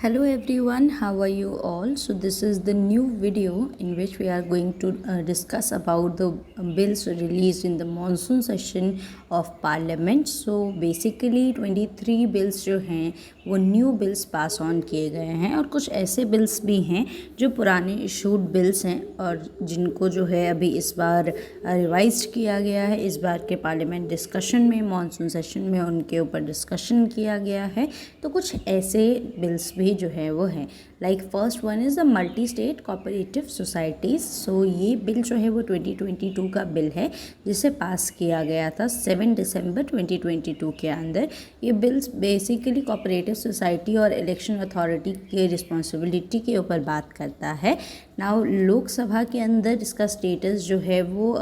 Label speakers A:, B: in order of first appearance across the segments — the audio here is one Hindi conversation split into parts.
A: Hello everyone, how are you all? So this is the new video in which we are going to discuss about the bills released in the monsoon session of parliament. So basically 23 bills जो हैं वो न्यू बिल्स पास ऑन किए गए हैं और कुछ ऐसे बिल्स भी हैं जो पुराने इशूड बिल्स हैं और जिनको जो है अभी इस बार रिवाइज्ड किया गया है। इस बार के पार्लियामेंट डिस्कशन में मॉनसून सेशन में उनके ऊपर डिस्कशन किया गया है। तो कुछ ऐसे बिल्स भी जो है वो हैं, like first one is the multi state cooperative societies. So ये बिल जो है वो 2022 का बिल है जिसे पास किया गया था 7 दिसंबर 2022 के अंदर। ये बिल्स बेसिकली कोऑपरेटिव सोसाइटी और इलेक्शन अथॉरिटी के रिस्पॉन्सिबिलिटी के ऊपर बात करता है। नाउ लोकसभा के अंदर इसका स्टेटस जो है वो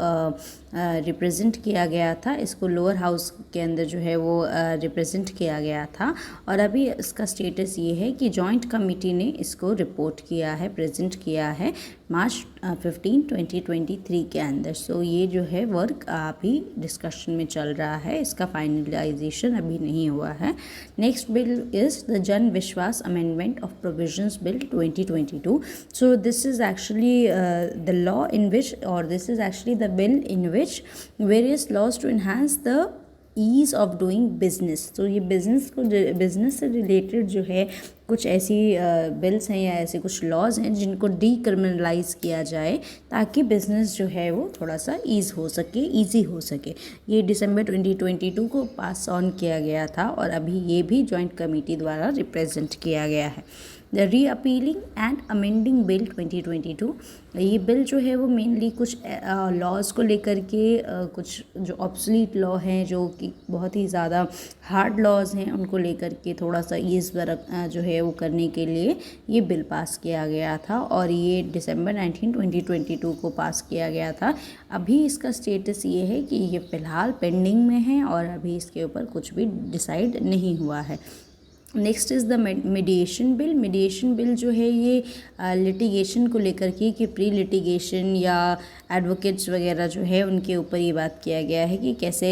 A: रिप्रेजेंट किया गया था, इसको लोअर हाउस के अंदर जो है वो रिप्रेजेंट किया गया था और अभी इसका स्टेटस ये है कि जॉइंट कमेटी ने इसको रिपोर्ट किया है, प्रेजेंट किया है मार्च 15, 2023 के अंदर। सो ये जो है वर्क अभी डिस्कशन में चल रहा है, इसका फाइनलाइजेशन अभी नहीं हुआ है। नेक्स्ट बिल इज़ द जन विश्वास amendment of provisions bill 2022। So this is actually the law in which, or this is actually the bill in which various laws to enhance the ease of doing business। तो ये बिजनेस से रिलेटेड जो है कुछ ऐसी बिल्स हैं या ऐसे कुछ लॉज हैं जिनको डीक्रिमिनलाइज किया जाए ताकि बिज़नेस जो है वो थोड़ा सा ईजी हो सके। ये दिसंबर 2022 को पास ऑन किया गया था और अभी ये भी जॉइंट कमेटी द्वारा रिप्रेजेंट किया गया है। द री अपीलिंग एंड अमेंडिंग बिल 2022, ये बिल जो है वो मेनली कुछ लॉज को लेकर के कुछ जो ऑब्सोलीट लॉ हैं जो कि बहुत ही ज़्यादा हार्ड लॉज हैं उनको लेकर के थोड़ा सा ईज़ जो है वो करने के लिए ये बिल पास किया गया था और ये दिसंबर 19, 2022 को पास किया गया था। अभी इसका स्टेटस ये है कि ये फ़िलहाल पेंडिंग में है और अभी इसके ऊपर कुछ भी डिसाइड नहीं हुआ है। Next is the mediation bill. Mediation bill जो है ये लिटिगेशन को लेकर के कि प्री लिटिगेशन या एडवोकेट्स वगैरह जो है उनके ऊपर ये बात किया गया है कि कैसे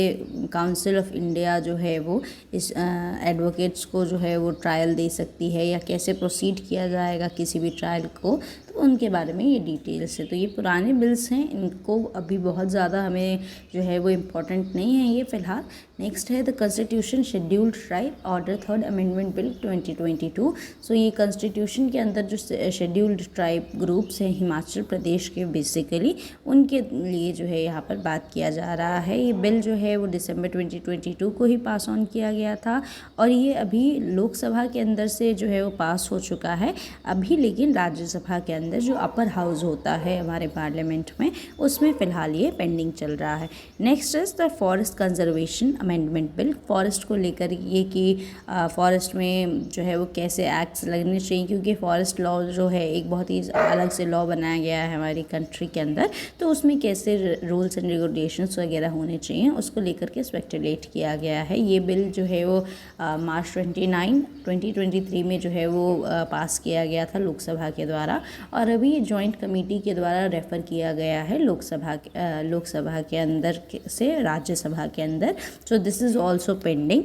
A: काउंसिल ऑफ इंडिया जो है वो इस एडवोकेट्स को जो है वो ट्रायल दे सकती है या कैसे प्रोसीड किया जाएगा किसी भी ट्रायल को, तो उनके बारे में ये डिटेल्स है। तो ये पुराने बिल्स हैं, इनको अभी बहुत ज़्यादा हमें जो है वो इम्पोर्टेंट नहीं है ये फ़िलहाल। नेक्स्ट है the constitution scheduled tribe order third amendment bill 2022। सो ये कॉन्स्टिट्यूशन के अंदर जो शेड्यूल्ड ट्राइब ग्रुप्स हैं हिमाचल प्रदेश के बेसिकली उनके लिए जो है यहाँ पर बात किया जा रहा है। ये बिल जो है वो दिसंबर 2022 को ही पास ऑन किया गया था और ये अभी लोकसभा के अंदर से जो है वो पास हो चुका है अभी, लेकिन राज्यसभा के अंदर जो अपर हाउस होता है हमारे पार्लियामेंट में उसमें फ़िलहाल ये पेंडिंग चल रहा है। Next is the forest conservation amendment bill. Forest को लेकर ये कि फॉरेस्ट में जो है वो कैसे एक्ट्स लगने चाहिए, क्योंकि फॉरेस्ट लॉ जो है एक बहुत ही अलग से लॉ बनाया गया है हमारी कंट्री के अंदर, तो उसमें कैसे रूल्स एंड रेगुलेशंस वगैरह होने चाहिए उसको लेकर के स्पेक्युलेट किया गया है। ये बिल जो है वो मार्च 29, 2023 में जो है वो पास किया गया था लोकसभा के द्वारा और अभी जॉइंट कमेटी के द्वारा रेफ़र किया गया है लोकसभा के अंदर से राज्यसभा के अंदर। सो this is also pending.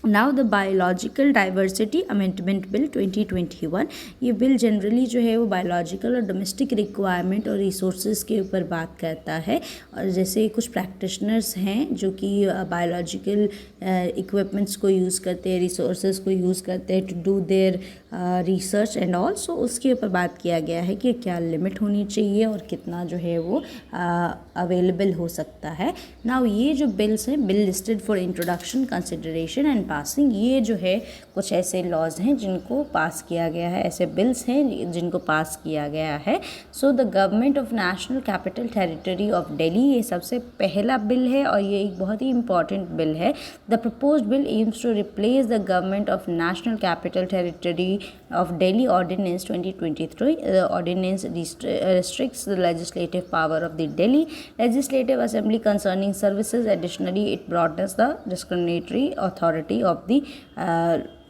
A: Now the biological diversity amendment bill 2021। ये बिल जनरली जो है वो बायोलॉजिकल और डोमेस्टिक रिक्वायरमेंट और रिसोर्सेज के ऊपर बात करता है और जैसे कुछ प्रैक्टिशनर्स हैं जो कि बायोलॉजिकल इक्विपमेंट्स को यूज़ करते हैं, रिसोर्सेज को यूज़ करते हैं to do their research and all. So उसके ऊपर बात किया गया है कि क्या लिमिट होनी चाहिए और कितना जो है वो अवेलेबल हो सकता है। नाउ ये जो बिल्स हैं, bill listed for introduction, consideration and passing, ये जो है कुछ ऐसे लॉज हैं जिनको पास किया गया है, ऐसे बिल्स हैं जिनको पास किया गया है। So the government of national capital territory of Delhi, ये सबसे पहला बिल है और ये एक बहुत ही इंपॉर्टेंट बिल है। The proposed bill aims to replace the government of national capital territory of Delhi Ordinance 2023. The ordinance restricts the legislative power of the Delhi Legislative Assembly concerning services. Additionally, it broadens the discriminatory authority of the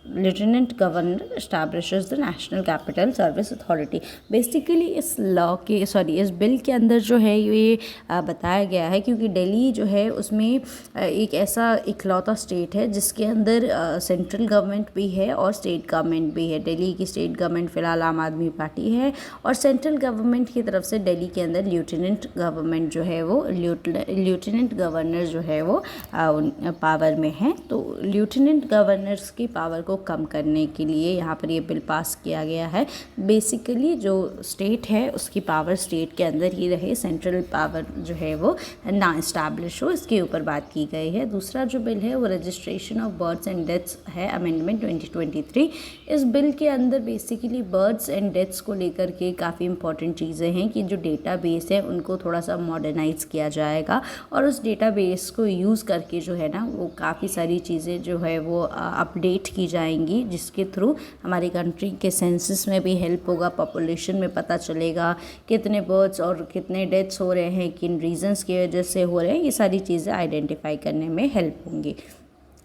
A: lieutenant governor establishes the national capital service authority. Basically इस लॉ के इस बिल के अंदर जो है ये बताया गया है, क्योंकि दिल्ली जो है उसमें एक ऐसा इकलौता स्टेट है जिसके अंदर सेंट्रल गवर्नमेंट भी है और स्टेट गवर्नमेंट भी है। दिल्ली की स्टेट गवर्नमेंट फ़िलहाल आम आदमी पार्टी है, और सेंट्रल गवर्नमेंट की तरफ से दिल्ली के अंदर लेफ्टिनेंट गवर्नमेंट जो है वो लेफ्टिनेंट गवर्नर जो है वो पावर में है। तो लेफ्टिनेंट गवर्नर्स की पावर को कम करने के लिए यहाँ पर ये बिल पास किया गया है। बेसिकली जो स्टेट है उसकी पावर स्टेट के अंदर ही रहे, सेंट्रल पावर जो है वो ना इस्टेब्लिश हो, इसके ऊपर बात की गई है। दूसरा जो बिल है वो registration of births and deaths है, अमेंडमेंट 2023। इस बिल के अंदर बेसिकली बर्थ्स एंड डेथ्स को लेकर के काफ़ी इंपॉर्टेंट चीज़ें हैं कि जो डेटाबेस है उनको थोड़ा सा मॉडर्नाइज किया जाएगा, और उस डेटाबेस को यूज़ करके जो है ना वो काफ़ी सारी चीज़ें जो है वो अपडेट की जाएंगी, जिसके थ्रू हमारी कंट्री के सेंसस में भी हेल्प होगा, पॉपुलेशन में पता चलेगा कितने बर्थ्स और कितने डेथ्स हो रहे हैं, किन रीजंस की वजह से हो रहे हैं, ये सारी चीज़ें आइडेंटिफाई करने में हेल्प होंगी।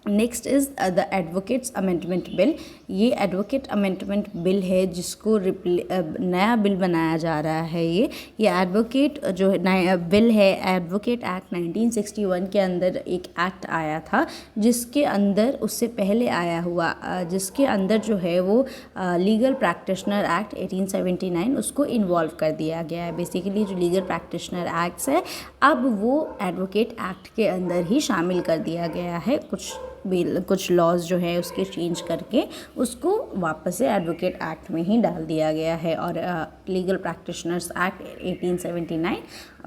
A: Next is the advocates amendment bill. ये एडवोकेट अमेंडमेंट बिल है जिसको नया बिल बनाया जा रहा है। ये एडवोकेट जो नया बिल है, एडवोकेट एक्ट 1961 के अंदर एक एक्ट आया था, जिसके अंदर उससे पहले आया हुआ जिसके अंदर जो है वो लीगल प्रैक्टिशनर एक्ट 1879 उसको इन्वॉल्व कर दिया गया है। बेसिकली जो लीगल प्रैक्टिशनर एक्ट्स है अब वो एडवोकेट एक्ट के अंदर ही शामिल कर दिया गया है। कुछ लॉज जो है उसके चेंज करके उसको वापस से एडवोकेट एक्ट में ही डाल दिया गया है, और लीगल प्रैक्टिशनर्स एक्ट 1879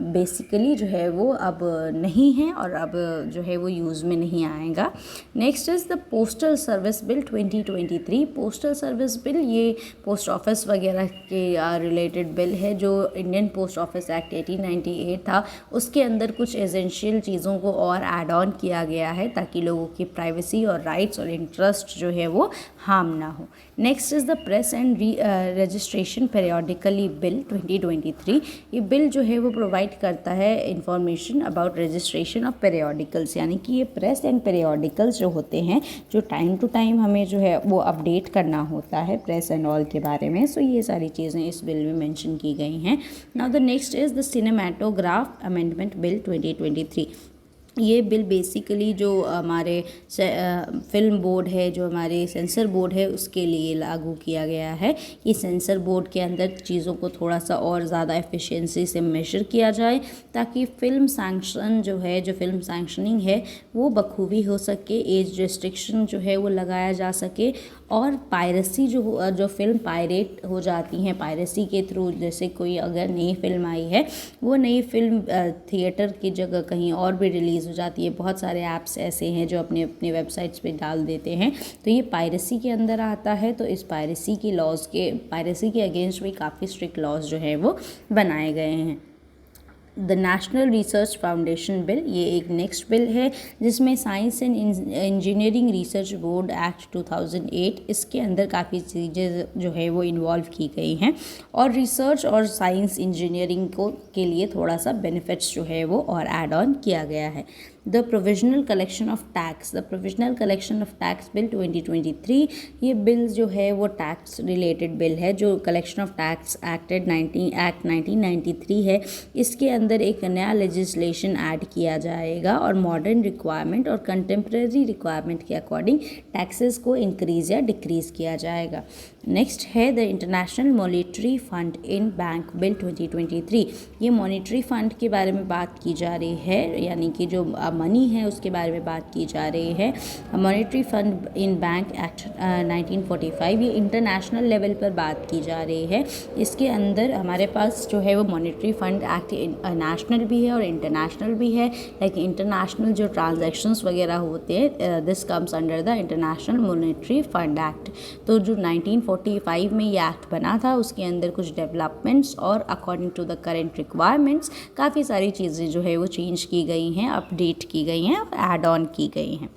A: बेसिकली जो है वो अब नहीं है और अब जो है वो यूज़ में नहीं आएगा। Next is the postal service bill 2023। Postal service bill ये पोस्ट ऑफिस वगैरह के रिलेटेड बिल है। जो इंडियन पोस्ट ऑफिस एक्ट 1898 था उसके अंदर कुछ एसेंशियल चीज़ों को और ऐड ऑन किया गया है ताकि लोगों की प्राइवेसी और राइट्स और इंटरेस्ट जो है वो हार्म ना हो। Next is the press and registration periodically bill 2023। ये बिल जो है वो प्रोवाइड करता है information about registration of periodicals, यानी कि ये प्रेस एंड पीरियोडिकल्स जो होते हैं जो टाइम टू टाइम हमें जो है वो अपडेट करना होता है प्रेस एंड ऑल के बारे में। सो ये सारी चीज़ें इस बिल में मेंशन की गई हैं। Now the next is the cinematograph amendment bill 2023। ये बिल बेसिकली जो हमारे फिल्म बोर्ड है, जो हमारे सेंसर बोर्ड है, उसके लिए लागू किया गया है। ये सेंसर बोर्ड के अंदर चीज़ों को थोड़ा सा और ज़्यादा एफिशिएंसी से मेजर किया जाए ताकि फ़िल्म सैंक्शन जो है, जो फिल्म सैंक्शनिंग है वो बखूबी हो सके, एज रिस्ट्रिक्शन जो है वो लगाया जा सके, और पायरेसी जो फिल्म पायरेट हो जाती हैं पायरेसी के थ्रू, जैसे कोई अगर नई फिल्म आई है वो नई फिल्म थिएटर की जगह कहीं और भी रिलीज़ हो जाती है। बहुत सारे ऐप्स ऐसे हैं जो अपने अपने वेबसाइट्स पे डाल देते हैं, तो ये पायरेसी के अंदर आता है। तो इस पायरेसी के अगेंस्ट भी काफ़ी स्ट्रिक्ट लॉज जो है वो बनाए गए हैं। The national research foundation bill, ये एक नेक्स्ट बिल है जिसमें science and engineering research board act 2008 इसके अंदर काफ़ी चीज़ें जो है वो इन्वॉल्व की गई हैं, और रिसर्च और साइंस इंजीनियरिंग के लिए थोड़ा सा बेनिफिट्स जो है वो और ऐड ऑन किया गया है। The provisional collection of tax bill 2023। ये बिल जो है वो टैक्स रिलेटेड बिल है। जो कलेक्शन ऑफ टैक्स एक्ट 1993 है, इसके अंदर एक नया लेजिस्लेशन ऐड किया जाएगा और मॉडर्न रिक्वायरमेंट और कंटेम्प्रेरी रिक्वायरमेंट के अकॉर्डिंग टैक्सेस को इंक्रीज़ या डिक्रीज़ किया जाएगा। नेक्स्ट है the international monetary fund in bank bill 2023। ये मॉनिटरी फंड के बारे में बात की जा रही है, यानी कि जो मनी है उसके बारे में बात की जा रही है। Monetary fund in bank act 1945 ये इंटरनेशनल लेवल पर बात की जा रही है। इसके अंदर हमारे पास जो है वो मॉनिटरी फंड एक्ट नेशनल भी है और इंटरनेशनल भी है। लाइक इंटरनेशनल जो ट्रांजैक्शंस वगैरह होते हैं, this comes under the international monetary fund act. तो जो 1945 में ये एक्ट बना था उसके अंदर कुछ डेवलपमेंट्स और according to the current requirements काफ़ी सारी चीज़ें जो है वो चेंज की गई हैं, अपडेट की गई हैं और ऐड ऑन की गई हैं।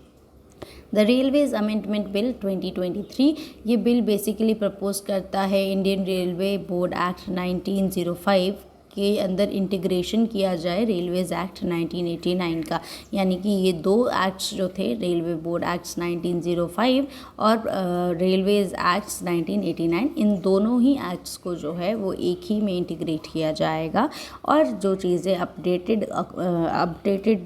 A: The railways amendment bill 2023। ये बिल बेसिकली प्रपोज करता है इंडियन रेलवे बोर्ड एक्ट 1905 के अंदर इंटीग्रेशन किया जाए रेलवेज़ एक्ट 1989 का, यानी कि ये दो एक्ट्स जो थे, रेलवे बोर्ड एक्ट्स 1905 और रेलवेज़ एक्ट्स 1989, इन दोनों ही एक्ट्स को जो है वो एक ही में इंटीग्रेट किया जाएगा। और जो चीज़ें अपडेटेड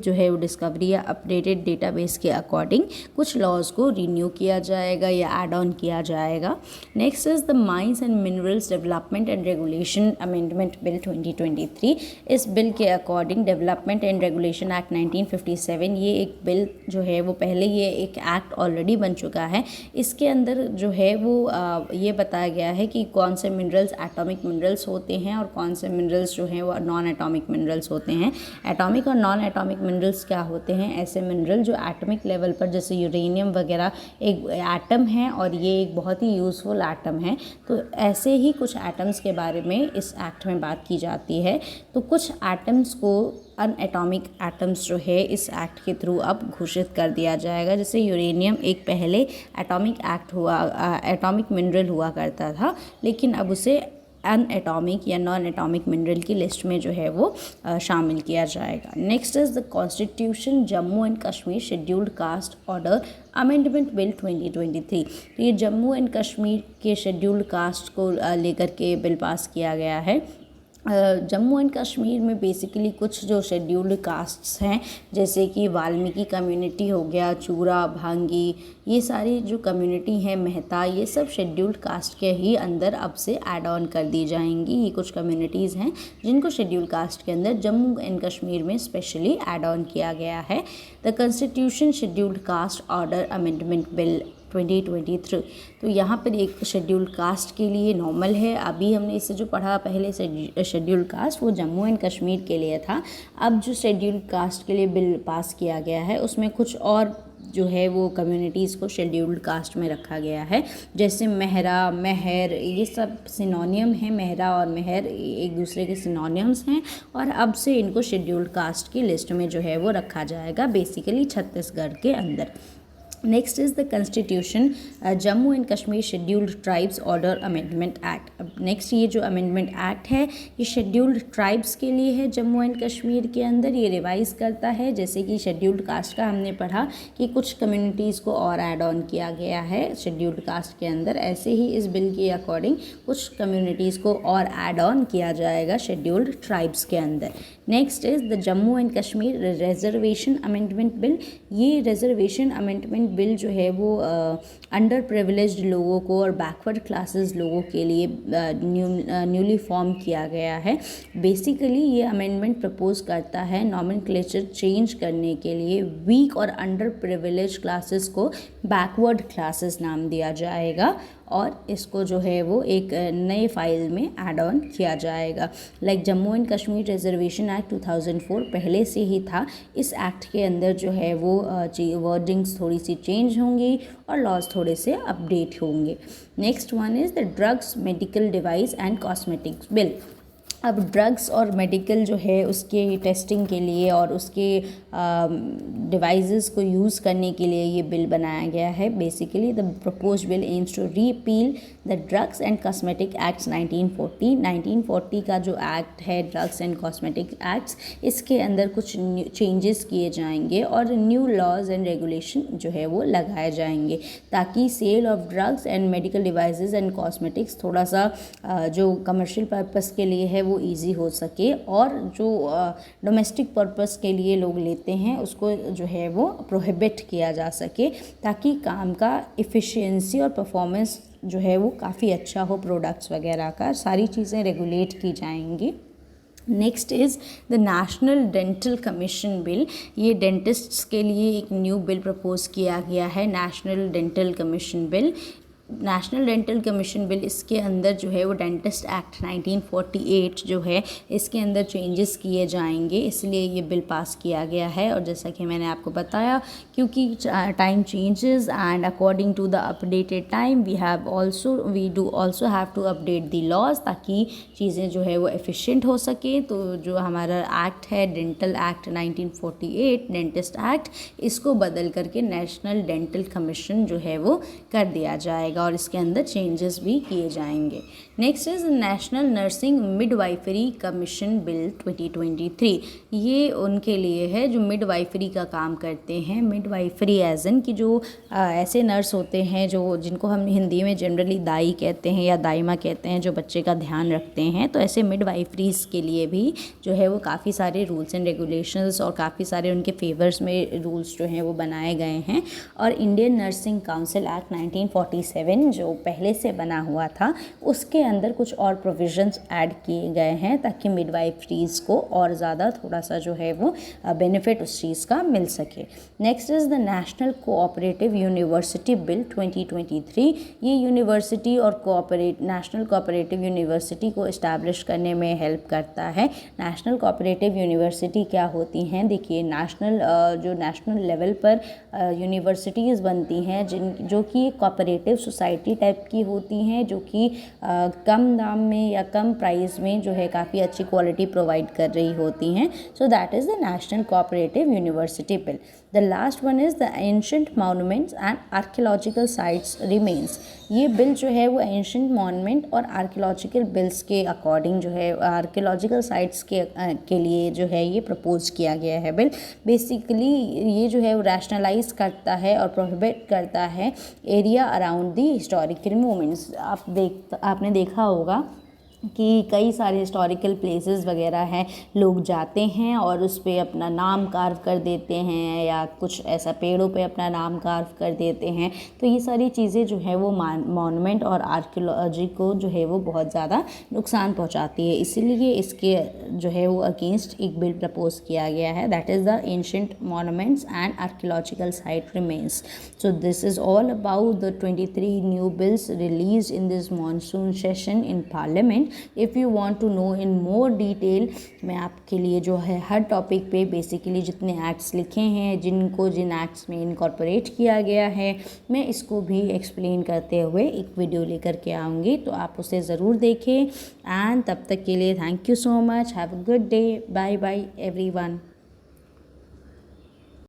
A: जो है वो डिस्कवरी या अपडेटेड डेटाबेस के अकॉर्डिंग कुछ लॉज को रिन्यू किया जाएगा या ऐड ऑन किया जाएगा। Next is the mines and minerals development and regulation amendment bill 2023। इस बिल के according development and regulation act 1957, ये एक बिल जो है वो पहले ये एक एक्ट ऑलरेडी बन चुका है। इसके अंदर जो है वो ये बताया गया है कि कौन से मिनरल्स एटॉमिक मिनरल्स होते हैं और कौन से मिनरल्स जो हैं वो नॉन एटॉमिक मिनरल्स होते हैं। एटॉमिक और नॉन एटॉमिक मिनरल्स क्या होते हैं? ऐसे मिनरल जो एटॉमिक लेवल पर, जैसे यूरेनियम वगैरह एक एटम है और ये एक बहुत ही यूज़फुल एटम है, तो ऐसे ही कुछ एटम्स के बारे में इस एक्ट में बात की जाती है। तो कुछ एटम्स को अनएटॉमिक एटम्स जो है इस एक्ट के थ्रू अब घोषित कर दिया जाएगा। जैसे यूरेनियम एक पहले एटॉमिक मिनरल हुआ करता था, लेकिन अब उसे अनएटॉमिक या नॉन एटॉमिक मिनरल की लिस्ट में जो है वो शामिल किया जाएगा। Next is the constitution Jammu and Kashmir scheduled caste order amendment bill 2023। तो ये जम्मू एंड कश्मीर के शेड्यूल्ड कास्ट को लेकर के बिल पास किया गया है। जम्मू एंड कश्मीर में बेसिकली कुछ जो शेड्यूल्ड कास्ट्स हैं, जैसे कि वाल्मीकि कम्युनिटी हो गया, चूरा, भांगी, ये सारी जो कम्युनिटी हैं, मेहता, ये सब शेड्यूल्ड कास्ट के ही अंदर अब से ऐड ऑन कर दी जाएंगी। ये कुछ कम्युनिटीज़ हैं जिनको शेड्यूल्ड कास्ट के अंदर जम्मू एंड कश्मीर में स्पेशली ऐड ऑन किया गया है। The constitution scheduled caste order amendment bill 2023। तो यहाँ पर एक शेड्यूल्ड कास्ट के लिए नॉर्मल है। अभी हमने इससे जो पढ़ा पहले शेड्यूल्ड कास्ट, वो जम्मू एंड कश्मीर के लिए था। अब जो शेड्यूल्ड कास्ट के लिए बिल पास किया गया है उसमें कुछ और जो है वो कम्युनिटीज़ को शेड्यूल्ड कास्ट में रखा गया है। जैसे मेहरा, मेहर, ये सब सिनोनियम है। मेहरा और मेहर एक दूसरे के सिनोनियम्स हैं और अब से इनको शेड्यूल्ड कास्ट की लिस्ट में जो है वो रखा जाएगा, बेसिकली छत्तीसगढ़ के अंदर। Next is the constitution Jammu and Kashmir scheduled tribes order amendment act. अब नेक्स्ट ये जो अमेंडमेंट एक्ट है ये शेड्यूल्ड ट्राइब्स के लिए है। जम्मू एंड कश्मीर के अंदर ये रिवाइज़ करता है, जैसे कि शेड्यूल्ड कास्ट का हमने पढ़ा कि कुछ कम्युनिटीज़ को और ऐड ऑन किया गया है शेड्यूल्ड कास्ट के अंदर, ऐसे ही इस बिल के अकॉर्डिंग कुछ कम्युनिटीज़ को और ऐड ऑन किया जाएगा शेड्यूल्ड ट्राइब्स के अंदर। Next is the Jammu and Kashmir reservation amendment bill. ये रिजर्वेशन अमेंडमेंट बिल जो है वो अंडर प्रिविलेज्ड लोगों को और बैकवर्ड क्लासेस लोगों के लिए न्यूली फॉर्म किया गया है। बेसिकली ये अमेंडमेंट प्रपोज करता है नॉमेनक्लेचर चेंज करने के लिए वीक और अंडर प्रिविलेज क्लासेस को बैकवर्ड क्लासेस नाम दिया जाएगा और इसको जो है वो एक नए फाइल में ऐड ऑन किया जाएगा। Like Jammu and Kashmir reservation act 2004 पहले से ही था। इस एक्ट के अंदर जो है वो वर्डिंग्स थोड़ी सी चेंज होंगी और लॉज थोड़े से अपडेट होंगे। Next one is the drugs, medical device and cosmetics bill. अब ड्रग्स और मेडिकल जो है उसके टेस्टिंग के लिए और उसके डिवाइसेस को यूज़ करने के लिए ये बिल बनाया गया है। Basically the propose bill aims to repeal the drugs and cosmetic acts 1940। 1940 का जो एक्ट है ड्रग्स एंड कॉस्मेटिक एक्ट्स, इसके अंदर कुछ चेंजेस किए जाएंगे और न्यू लॉज एंड रेगुलेशन जो है वो लगाए जाएंगे, ताकि sale of drugs and medical devices and cosmetics थोड़ा सा जो कमर्शियल पर्पस के लिए है वो इजी हो सके और जो डोमेस्टिक पर्पस के लिए लोग लेते हैं उसको जो है वो प्रोहिबिट किया जा सके, ताकि काम का इफ़िशियंसी और परफॉर्मेंस जो है वो काफ़ी अच्छा हो, प्रोडक्ट्स वगैरह का सारी चीज़ें रेगुलेट की जाएंगी। Next is the national dental commission bill. ये डेंटिस्ट्स के लिए एक न्यू बिल प्रपोज किया गया है, national dental commission bill. National dental commission bill, इसके अंदर जो है वो डेंटिस्ट एक्ट 1948 जो है इसके अंदर चेंजेस किए जाएंगे, इसलिए ये बिल पास किया गया है। और जैसा कि मैंने आपको बताया, क्योंकि time changes and according to the updated time we do also have to update the laws, ताकि चीज़ें जो है वो एफिशिएंट हो सके। तो जो हमारा एक्ट है डेंटल एक्ट 1948 डेंटिस्ट एक्ट, इसको बदल करके नेशनल डेंटल कमीशन जो है वो कर दिया जाएगा। जाएगा और इसके अंदर चेंजेस भी किए जाएंगे। Next is national nursing midwifery commission bill 2023। ये उनके लिए है जो मिडवाइफरी का काम करते हैं। मिडवाइफरी एज इन कि जो ऐसे नर्स होते हैं जो जिनको हम हिंदी में जनरली दाई कहते हैं या दाइमा कहते हैं, जो बच्चे का ध्यान रखते हैं। तो ऐसे मिडवाइफरीज के लिए भी जो है वो काफ़ी सारे रूल्स एंड रेगुलेशंस और काफ़ी सारे उनके फेवर्स में रूल्स जो हैं वो बनाए गए हैं। और इंडियन नर्सिंग काउंसिल एक्ट 1947 जो पहले से बना हुआ था, उसके अंदर कुछ और प्रोविजंस ऐड किए गए हैं ताकि मिडवाइफरीज को और ज़्यादा थोड़ा सा जो है वो बेनिफिट उस चीज़ का मिल सके। Next is the national cooperative university bill 2023। ये यूनिवर्सिटी और नेशनल कोऑपरेटिव यूनिवर्सिटी को इस्टेब्लिश करने में हेल्प करता है। नेशनल कोऑपरेटिव यूनिवर्सिटी क्या होती हैं? देखिए, जो नेशनल लेवल पर यूनिवर्सिटीज़ बनती हैं जो कि कोऑपरेटिव सोसाइटी टाइप की होती हैं, जो कि कम दाम में या कम प्राइस में जो है काफ़ी अच्छी क्वालिटी प्रोवाइड कर रही होती हैं। So that is the national cooperative university bill. The last one is the ancient monuments and archaeological sites remains. ये बिल जो है वो एंशंट मॉन्यूमेंट और आर्कियोलॉजिकल बिल्स के अकॉर्डिंग जो है आर्कियोलॉजिकल साइट्स के लिए जो है ये प्रपोज किया गया है बिल। बेसिकली ये जो है वो रैशनलाइज करता है और प्रोहिबिट करता है area around the historical moments. आपने देखा होगा कि कई सारे हिस्टोरिकल प्लेसेस वगैरह हैं, लोग जाते हैं और उस पे अपना नाम कार्व कर देते हैं या कुछ ऐसा पेड़ों पे अपना नाम कार्व कर देते हैं। तो ये सारी चीज़ें जो है वो मॉन्यूमेंट और आर्कियोलॉजी को जो है वो बहुत ज़्यादा नुकसान पहुंचाती है। इसीलिए इसके जो है वो अगेंस्ट एक बिल प्रपोज किया गया है, that is the ancient monuments and archaeological site remains. So this is all about the 23 new bills release in this monsoon session in parliament. If you want to know in more detail, मैं आपके लिए जो है हर टॉपिक पे बेसिकली जितने एक्ट्स लिखे हैं, जिन एक्ट्स में इनकॉर्पोरेट किया गया है, मैं इसको भी एक्सप्लेन करते हुए एक वीडियो लेकर के आऊँगी, तो आप उसे ज़रूर देखें। एंड तब तक के लिए thank you so much, have a good day, bye bye everyone.